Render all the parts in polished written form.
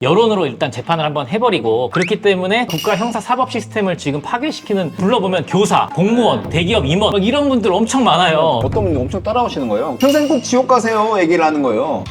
여론으로 일단 재판을 한번 해버리고, 그렇기 때문에 국가 형사 사법 시스템을 지금 파괴시키는, 불러보면 교사, 공무원, 대기업 임원 막 이런 분들 엄청 많아요. 어떤 분이 엄청 따라오시는 거예요. 평생 꼭 지옥 가세요 얘기를 하는 거예요.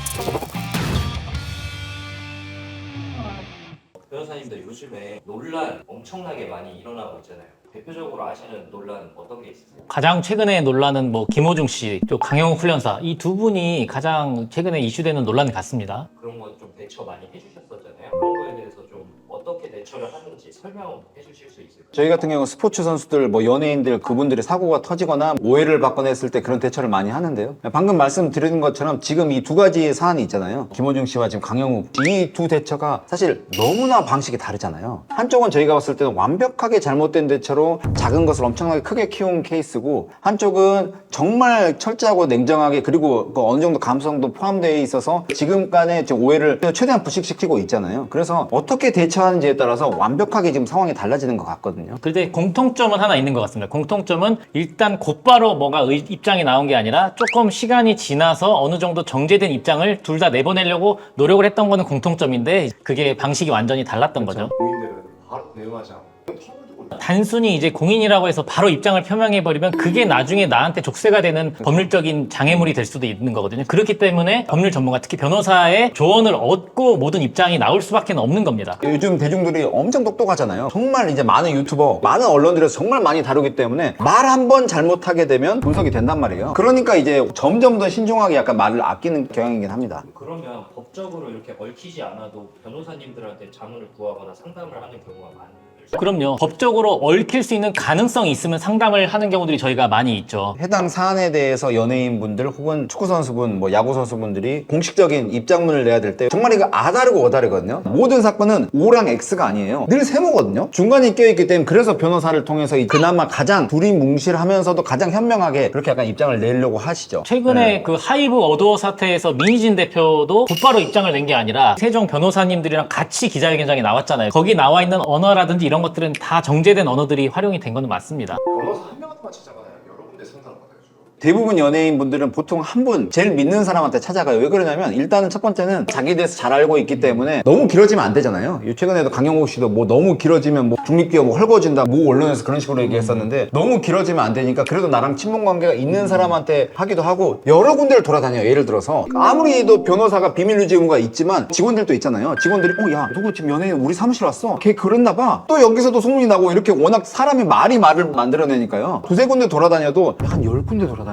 변호사님들 요즘에 논란 엄청나게 많이 일어나고 있잖아요. 대표적으로 아시는 논란 어떤 게 있으세요? 가장 최근에 논란은 뭐 김호중 씨, 또 강영욱 훈련사, 이 두 분이 가장 최근에 이슈되는 논란 같습니다. 그런 거 좀 대처 많이 해주셨었잖아요. 그런 거에 대해서 좀 어떻게 대처를 하는지 설명 해주실 수 있을까요? 저희 같은 경우 스포츠 선수들, 뭐 연예인들 그분들의 사고가 터지거나 오해를 받거나 했을 때 그런 대처를 많이 하는데요. 방금 말씀드린 것처럼 지금 이 두 가지 사안이 있잖아요. 김호중 씨와 지금 강영욱, 이 두 대처가 사실 너무나 방식이 다르잖아요. 한쪽은 저희가 봤을 때는 완벽하게 잘못된 대처로 작은 것을 엄청나게 크게 키운 케이스고, 한쪽은 정말 철저하고 냉정하게, 그리고 그 어느 정도 감성도 포함되어 있어서 지금간의 오해를 최대한 부식시키고 있잖아요. 그래서 어떻게 대처하는지에 따라서 완벽하게 지금 상황이 달라지는 것 같거든요. 근데 공통점은 하나 있는 것 같습니다. 공통점은 일단 곧바로 뭐가 입장이 나온 게 아니라 조금 시간이 지나서 어느 정도 정제된 입장을 둘 다 내보내려고 노력을 했던 거는 공통점인데, 그게 방식이 완전히 달랐던 거죠. 고인들은 바로 대응하지 않고 턱을 두고 단순히 이제 공인이라고 해서 바로 입장을 표명해버리면 그게 나중에 나한테 족쇄가 되는 법률적인 장애물이 될 수도 있는 거거든요. 그렇기 때문에 법률 전문가, 특히 변호사의 조언을 얻고 모든 입장이 나올 수밖에 없는 겁니다. 요즘 대중들이 엄청 똑똑하잖아요. 정말 이제 많은 유튜버, 많은 언론들에서 정말 많이 다루기 때문에 말 한 번 잘못하게 되면 분석이 된단 말이에요. 그러니까 이제 점점 더 신중하게 약간 말을 아끼는 경향이긴 합니다. 그러면 법적으로 이렇게 얽히지 않아도 변호사님들한테 자문을 구하거나 상담을 하는 경우가 많으세요? 그럼요. 법적으로 얽힐 수 있는 가능성이 있으면 상담을 하는 경우들이 저희가 많이 있죠. 해당 사안에 대해서 연예인분들 혹은 축구선수분, 뭐 야구선수분들이 공식적인 입장문을 내야 될 때 정말 이거 아다르고 어다르거든요. 모든 사건은 O랑 X가 아니에요. 늘 세모거든요. 중간이 껴있기 때문에, 그래서 변호사를 통해서 그나마 가장 두리뭉실하면서도 가장 현명하게 그렇게 약간 입장을 내려고 하시죠. 최근에 그 하이브 어도어 사태에서 민희진 대표도 곧바로 입장을 낸 게 아니라 세종 변호사님들이랑 같이 기자회견장에 나왔잖아요. 거기 나와 있는 언어라든지 이런 것들은 다 정제된 언어들이 활용이 된 거는 맞습니다. 변호사 한 명한테만 찾아가나요? 여러 군데 상담을 받아요 주로? 대부분 연예인분들은 보통 한 분, 제일 믿는 사람한테 찾아가요. 왜 그러냐면 일단은 첫 번째는 자기에 대해서 잘 알고 있기 때문에 너무 길어지면 안 되잖아요. 최근에도 강영욱 씨도 뭐 너무 길어지면 뭐 중립기업 뭐 헐거진다, 뭐 언론에서 그런 식으로 얘기했었는데, 너무 길어지면 안 되니까 그래도 나랑 친분 관계가 있는 사람한테 하기도 하고, 여러 군데를 돌아다녀요. 예를 들어서 아무리도 변호사가 비밀 유지 의무가 있지만 직원들도 있잖아요. 직원들이 야 누구 지금 연예인 우리 사무실 왔어? 걔 그랬나 봐. 또 여기서도 소문이 나고, 이렇게 워낙 사람이 말을 만들어내니까요. 두세 군데 돌아다녀도 한 10군데 돌아다니는데,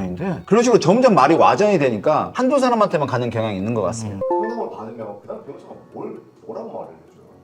그런 식으로 점점 말이 와전이 되니까 한두 사람한테만 가는 경향이 있는 것 같습니다. 상담을 받으면 그다음 변호사가 뭐라고 말을 해줘요?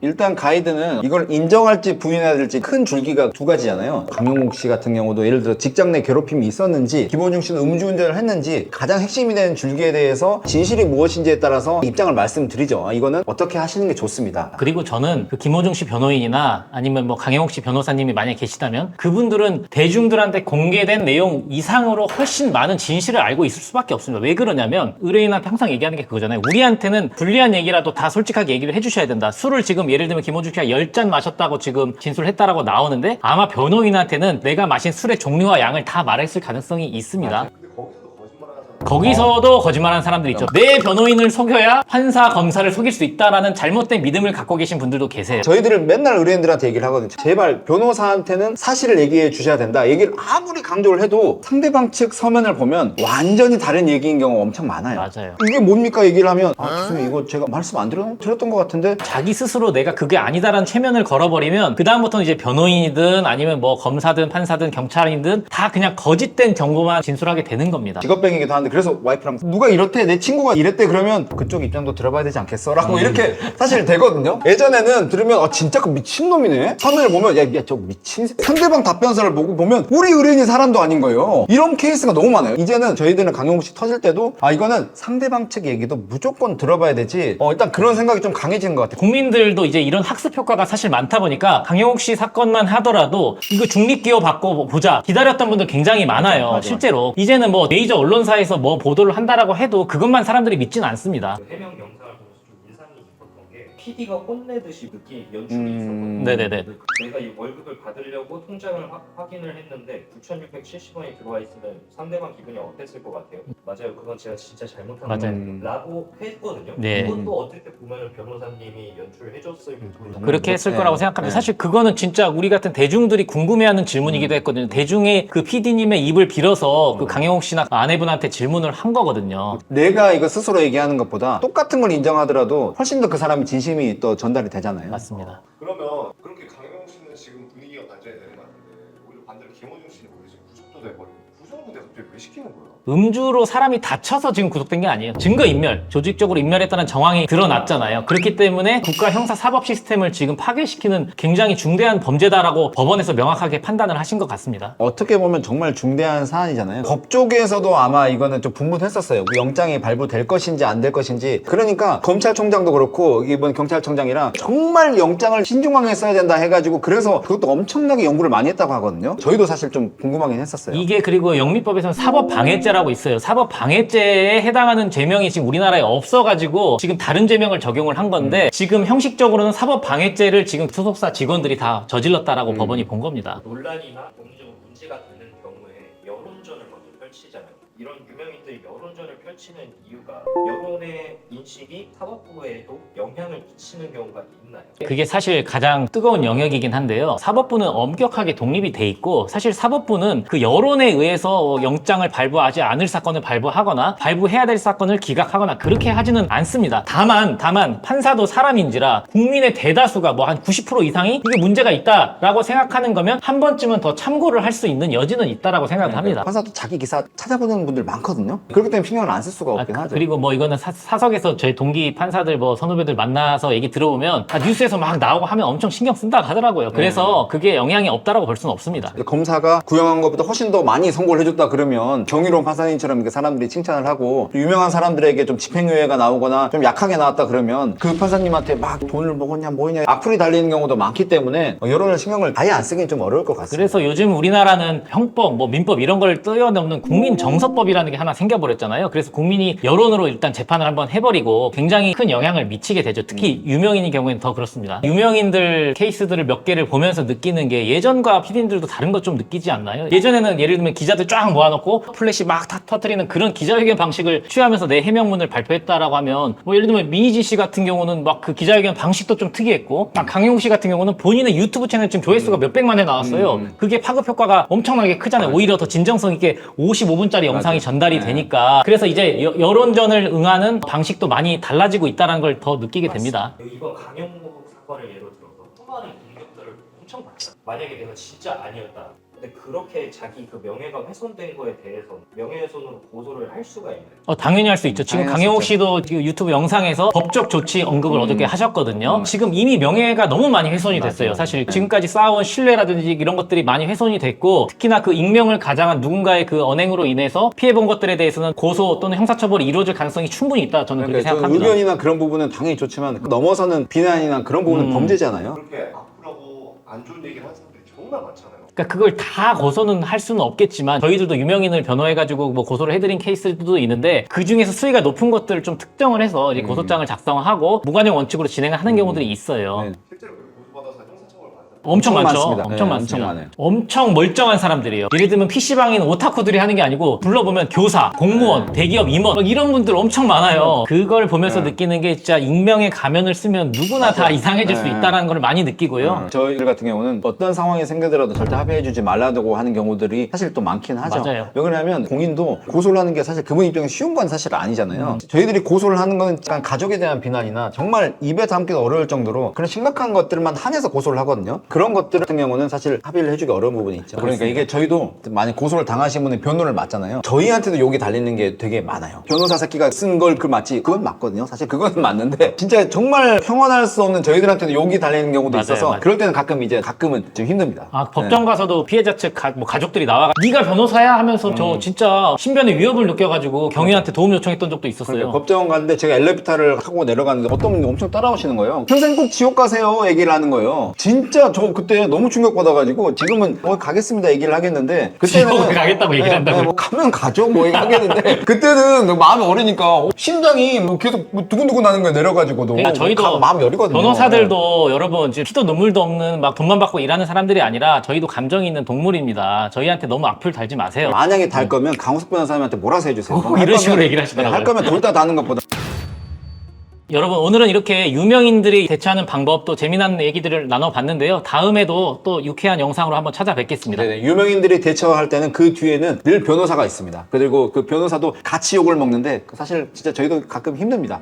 일단 가이드는 이걸 인정할지 부인해야 될지 큰 줄기가 두 가지잖아요. 강용욱 씨 같은 경우도 예를 들어 직장 내 괴롭힘이 있었는지, 김호중 씨는 음주운전을 했는지, 가장 핵심이 되는 줄기에 대해서 진실이 무엇인지에 따라서 입장을 말씀드리죠. 이거는 어떻게 하시는 게 좋습니다. 그리고 저는 그 김호중 씨 변호인이나 아니면 뭐 강영욱 씨 변호사님이 만약에 계시다면, 그분들은 대중들한테 공개된 내용 이상으로 훨씬 많은 진실을 알고 있을 수밖에 없습니다. 왜 그러냐면, 의뢰인한테 항상 얘기하는 게 그거잖아요. 우리한테는 불리한 얘기라도 다 솔직하게 얘기를 해주셔야 된다. 술을 지금 예를 들면 김호중 씨가 10잔 마셨다고 지금 진술했다라고 나오는데, 아마 변호인한테는 내가 마신 술의 종류와 양을 다 말했을 가능성이 있습니다. 근데 거기서도 거짓말을 하잖아요. 거기서도 거짓말하는 사람들이 있죠. 내 변호인을 속여야 판사, 검사를 속일 수 있다라는 잘못된 믿음을 갖고 계신 분들도 계세요. 저희들은 맨날 의뢰인들한테 얘기를 하거든요. 제발 변호사한테는 사실을 얘기해 주셔야 된다. 얘기를 아무리 강조를 해도 상대방 측 서면을 보면 완전히 다른 얘기인 경우가 엄청 많아요. 맞아요. 이게 뭡니까 얘기를 하면, 교수님 이거 제가 말씀 안 들었던 것 같은데. 자기 스스로 내가 그게 아니다라는 최면을 걸어버리면, 그다음부터는 이제 변호인이든 아니면 뭐 검사든 판사든 경찰이든 다 그냥 거짓된 정보만 진술하게 되는 겁니다. 직업병이기도 한데, 그래서 와이프랑 누가 이렇대, 내 친구가 이랬대, 그러면 그쪽 입장도 들어봐야 되지 않겠어? 라고 이렇게 사실 되거든요. 예전에는 들으면 진짜 그 미친놈이네? 화면을 보면 야 저 미친 상대방 답변서를 보면 우리 의뢰인이 사람도 아닌 거예요. 이런 케이스가 너무 많아요. 이제는 저희들은 강용욱 씨 터질 때도 이거는 상대방 측 얘기도 무조건 들어봐야 되지, 일단 그런 생각이 좀 강해지는 것 같아요. 국민들도 이제 이런 학습 효과가 사실 많다 보니까, 강영욱 씨 사건만 하더라도 이거 중립기호 받고 보자 기다렸던 분들 굉장히 많아요. 맞아. 실제로 이제는 뭐 메이저 언론사에서 뭐 보도를 한다라고 해도 그것만 사람들이 믿지는 않습니다. 그 해명 영상을 보면서 좀 인상이 깊었던 게 PD가 혼내듯이 느낀 연출이 있었거든요. 네네네. 내가 이 월급을 받으려고 통장을 확인을 했는데 9,670원이 들어와 있으면 상대방 기분이 어땠을 것 같아요? 맞아요. 그건 제가 진짜 잘못한 맞아요. 거예요. 라고 했거든요. 네. 그것도 어떻게 보면 변호사님이 연출해줬을 거예요. 그렇게 했을 거라고 생각합니다. 네. 사실 그거는 진짜 우리 같은 대중들이 궁금해하는 질문이기도 했거든요. 대중의 그 PD님의 입을 빌어서 그 강영욱 씨나 아내분한테 질문을 한 거거든요. 내가 이거 스스로 얘기하는 것보다 똑같은 걸 인정하더라도 훨씬 더 그 사람의 진심이 또 전달이 되잖아요. 맞습니다. 그러면 그렇게 강영욱 씨는 지금 분위기가 반전이 되는 것 같은데 오히려 반대로 김호중 씨는 오히려 지금 구속도 돼버리고 구속인데 갑자기 왜 시키는 거예요? 음주로 사람이 다쳐서 지금 구속된 게 아니에요. 증거인멸, 조직적으로 인멸했다는 정황이 드러났잖아요. 그렇기 때문에 국가 형사 사법 시스템을 지금 파괴시키는 굉장히 중대한 범죄다라고 법원에서 명확하게 판단을 하신 것 같습니다. 어떻게 보면 정말 중대한 사안이잖아요. 법 쪽에서도 아마 이거는 좀 분분했었어요. 영장이 발부될 것인지 안 될 것인지. 그러니까 검찰총장도 그렇고 이번 경찰청장이랑 정말 영장을 신중하게 써야 된다 해가지고 그래서 그것도 엄청나게 연구를 많이 했다고 하거든요. 저희도 사실 좀 궁금하긴 했었어요. 이게 그리고 영미법에서는 사법방해죄라고 있어요. 사법방해죄에 해당하는 죄명이 지금 우리나라에 없어가지고 지금 다른 죄명을 적용을 한 건데 지금 형식적으로는 사법방해죄를 지금 소속사 직원들이 다 저질렀다라고 법원이 본 겁니다. 논란이나 법리적으로 문제가 되는 경우에 여론전을 먼저 펼치잖아요. 이런 유명인들이 여론전을 펼치는 이유가 여론의 인식이 사법부에도 영향을 미치는 경우가 있나요? 그게 사실 가장 뜨거운 영역이긴 한데요. 사법부는 엄격하게 독립이 돼 있고 사실 사법부는 그 여론에 의해서 영장을 발부하지 않을 사건을 발부하거나 발부해야 될 사건을 기각하거나 그렇게 하지는 않습니다. 다만 판사도 사람인지라 국민의 대다수가 뭐 한 90% 이상이 이게 문제가 있다라고 생각하는 거면 한 번쯤은 더 참고를 할 수 있는 여지는 있다라고 생각을 합니다. 판사도 자기 기사 찾아보는 분들 많거든요. 그렇기 때문에 신경을 안 쓸 수가 없긴 하죠. 그리고 뭐 이거는 사석에서 저희 동기 판사들 뭐 선후배들 만나서 얘기 들어보면 뉴스에서 막 나오고 하면 엄청 신경 쓴다 하더라고요. 그래서 그게 영향이 없다라고 볼 수는 없습니다. 검사가 구형한 것보다 훨씬 더 많이 선고를 해줬다 그러면 정의로운 판사님처럼 이렇게 사람들이 칭찬을 하고 유명한 사람들에게 좀 집행유예가 나오거나 좀 약하게 나왔다 그러면 그 판사님한테 막 돈을 먹었냐 뭐냐 악플이 달리는 경우도 많기 때문에 여론을 신경을 아예 안 쓰기는 좀 어려울 것 같습니다. 그래서 요즘 우리나라는 형법, 뭐 민법 이런 걸 뛰어넘는 국민정서법이라는 게 하나 생겨버렸잖아요. 그래서 국민이 여론으로 일단 재판을 한번 해버리고 굉장히 큰 영향을 미치게 되죠. 특히 유명인의 경우에는 더 그렇습니다. 유명인들 케이스들을 몇 개를 보면서 느끼는 게 예전과 PD님들도 다른 것 좀 느끼지 않나요? 예전에는 예를 들면 기자들 쫙 모아놓고 플래시 막 터뜨리는 그런 기자회견 방식을 취하면서 내 해명문을 발표했다라고 하면 뭐 예를 들면 민희진 씨 같은 경우는 막 그 기자회견 방식도 좀 특이했고 막 강용욱 씨 같은 경우는 본인의 유튜브 채널 지금 조회수가 몇백만에 나왔어요. 그게 파급 효과가 엄청나게 크잖아요. 오히려 더 진정성 있게 55분짜리 영상이 전달이 되니까 그래서 이제 여론전을 응하는 방식도 많이 달라지고 있다는 걸 더 느끼게 됩니다. 이번 강영욱 사건을 예로 들어서 수많은 공격들을 엄청 받았다. 만약에 내가 진짜 아니었다. 근데 그렇게 자기 그 명예가 훼손된 거에 대해서 명예훼손으로 고소를 할 수가 있나요? 당연히 할 수 있죠. 지금 당연히 강영욱 할 수 씨도 지금 유튜브 영상에서 법적 조치 언급을 어저께 하셨거든요. 지금 이미 명예가 너무 많이 훼손이 됐어요. 사실 지금까지 쌓아온 신뢰라든지 이런 것들이 많이 훼손이 됐고 특히나 그 익명을 가장한 누군가의 그 언행으로 인해서 피해본 것들에 대해서는 고소 또는 형사처벌이 이루어질 가능성이 충분히 있다. 저는 그렇게 저는 생각합니다. 의견이나 그런 부분은 당연히 좋지만 넘어서는 비난이나 그런 부분은 범죄잖아요. 그렇게 아프라고 안 좋은 얘기를 하는 사람들이 정말 많잖아요. 그러니까 그걸 다 고소는 할 수는 없겠지만 저희들도 유명인을 변호해가지고 뭐 고소를 해드린 케이스도 있는데 그 중에서 수위가 높은 것들을 좀 특정을 해서 이제 고소장을 작성하고 무관용 원칙으로 진행을 하는 경우들이 있어요. 네. 실제로 그렇게 고소받아서 형사처벌 받는 엄청 많죠. 많습니다. 엄청 네, 많습니다. 엄청 많아요. 엄청 멀쩡한 사람들이에요. 예를 들면 PC방인 오타쿠들이 하는 게 아니고 불러보면 교사, 공무원, 대기업 임원 뭐 이런 분들 엄청 많아요. 그걸 보면서 느끼는 게 진짜 익명의 가면을 쓰면 누구나 다 이상해질 수 있다는 걸 많이 느끼고요. 저희들 같은 경우는 어떤 상황이 생기더라도 절대 합의해주지 말라고 하는 경우들이 사실 또 많긴 하죠. 맞아요. 왜 그러냐면 공인도 고소를 하는 게 사실 그분 입장에서 쉬운 건 사실 아니잖아요. 저희들이 고소를 하는 건 약간 가족에 대한 비난이나 정말 입에 담기가 어려울 정도로 그런 심각한 것들만 한해서 고소를 하거든요. 그런 것들 같은 경우는 사실 합의를 해주기 어려운 부분이 있죠. 그러니까 이게 저희도 만약 고소를 당하신 분의 변호를 맞잖아요. 저희한테도 욕이 달리는 게 되게 많아요. 변호사 새끼가 쓴 걸 그 맞지? 그건 맞거든요. 사실 그건 맞는데 진짜 정말 평온할 수 없는 저희들한테도 욕이 달리는 경우도 맞아요, 있어서 맞아요. 그럴 때는 가끔은 좀 힘듭니다. 법정 가서도 피해자 측 뭐 가족들이 나와가 네가 변호사야 하면서 저 진짜 신변의 위협을 느껴가지고 경위한테 도움 요청했던 적도 있었어요. 그러니까 법정 갔는데 제가 엘리베이터를 타고 내려가는데 어떤 분이 엄청 따라오시는 거예요. 평생 꼭 지옥 가세요 얘기를 하는 거예요. 진짜 저 그때 너무 충격받아가지고 지금은 가겠습니다 얘기를 하겠는데 지옥에 가겠다고 얘기를 한다고요? 뭐 가면 가죠 뭐 하겠는데 그때는 마음이 어리니까 심장이 뭐 계속 뭐 두근두근 하는 거예요 내려가지고도. 그러니까 저희도 마음 여리거든요. 변호사들도 여러분 지금 피도 눈물도 없는 막 돈만 받고 일하는 사람들이 아니라 저희도 감정이 있는 동물입니다. 저희한테 너무 악플 달지 마세요. 만약에 달 거면 강호석 변호사님한테 몰아서 해주세요. 이런 식으로 얘기를 하시더라고요. 할 거면 돌다 다는 것보다. 여러분 오늘은 이렇게 유명인들이 대처하는 방법 또 재미난 얘기들을 나눠봤는데요. 다음에도 또 유쾌한 영상으로 한번 찾아뵙겠습니다. 네네. 유명인들이 대처할 때는 그 뒤에는 늘 변호사가 있습니다. 그리고 그 변호사도 같이 욕을 먹는데 사실 진짜 저희도 가끔 힘듭니다.